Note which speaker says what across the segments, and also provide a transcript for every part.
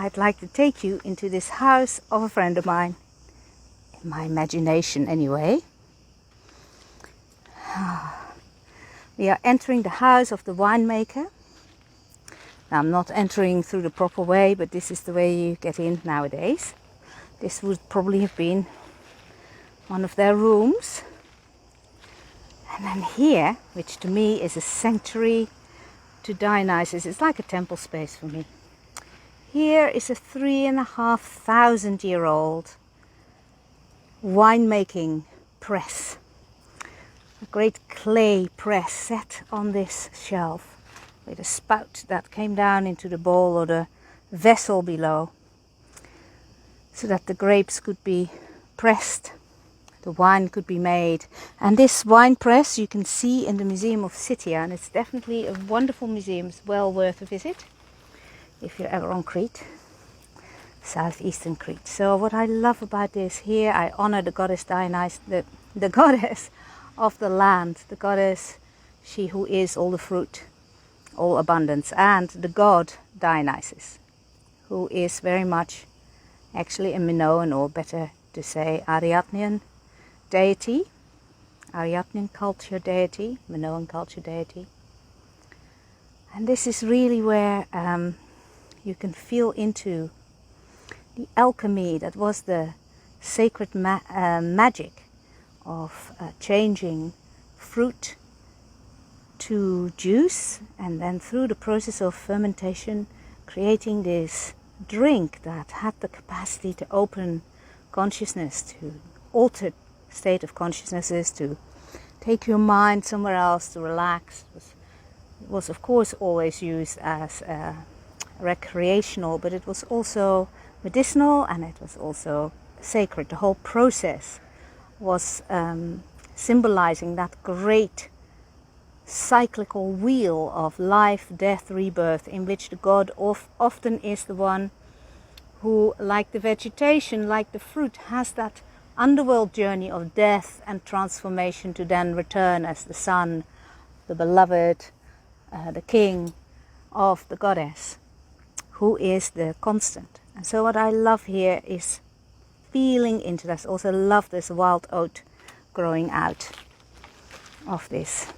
Speaker 1: I'd like to take you into this house of a friend of mine, in my imagination anyway. We are entering the house of the winemaker. Now, I'm not entering through the proper way, but this is the way you get in nowadays. This would probably have been one of their rooms. And then here, which to me is a sanctuary to Dionysus, it's like a temple space for me. Here is a 3,500-year-old winemaking press. A great clay press set on this shelf with a spout that came down into the bowl or the vessel below, so that the grapes could be pressed, the wine could be made. And this wine press you can see in the Museum of Scythia, and it's definitely a wonderful museum. It's well worth a visit if you're ever on Crete, southeastern Crete. So what I love about this, here I honor the goddess Dionysus, the goddess of the land, the goddess, she who is all the fruit, all abundance, and the god Dionysus, who is very much actually a Minoan, or better to say Ariadnean deity, Ariadnean culture deity, Minoan culture deity. And this is really where you can feel into the alchemy that was the sacred magic of changing fruit to juice, and then through the process of fermentation creating this drink that had the capacity to open consciousness, to alter state of consciousnesses, to take your mind somewhere else, to relax. It was of course always used as recreational, but it was also medicinal, and it was also sacred. The whole process was symbolizing that great cyclical wheel of life, death, rebirth, in which the god often is the one who, like the vegetation, like the fruit, has that underworld journey of death and transformation to then return as the son, the beloved, the king of the goddess, who is the constant. And so what I love here is feeling into this. Also love this wild oat growing out of this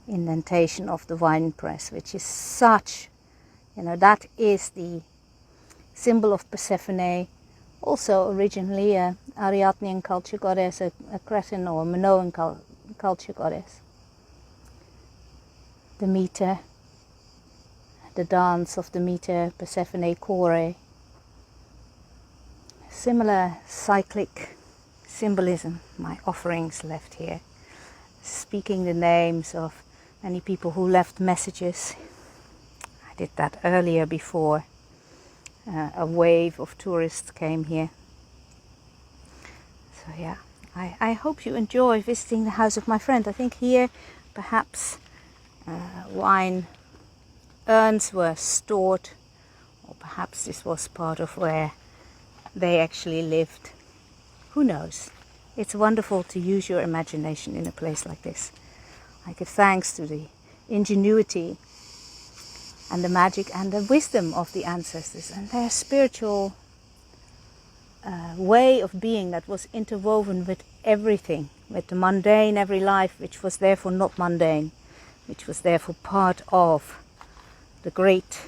Speaker 1: indentation of the wine press, which is such, that is the symbol of Persephone, also originally a Ariadnean culture goddess, a Cretan or Minoan culture goddess. The meter, the dance of the meter, Persephone Chore. Similar cyclic symbolism, my offerings left here, speaking the names of many people who left messages. I did that earlier before a wave of tourists came here. So yeah, I hope you enjoy visiting the house of my friend. I think here perhaps wine urns were stored, or perhaps this was part of where they actually lived. Who knows? It's wonderful to use your imagination in a place like this. I give thanks to the ingenuity and the magic and the wisdom of the ancestors and their spiritual way of being that was interwoven with everything, with the mundane, every life, which was therefore not mundane, which was therefore part of the great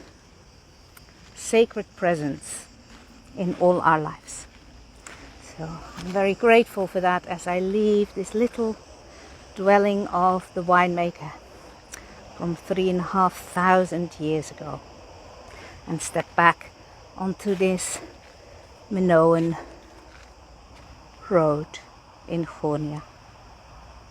Speaker 1: sacred presence in all our lives. So I'm very grateful for that as I leave this little dwelling of the winemaker from 3,500 years ago and step back onto this Minoan road in Gournia.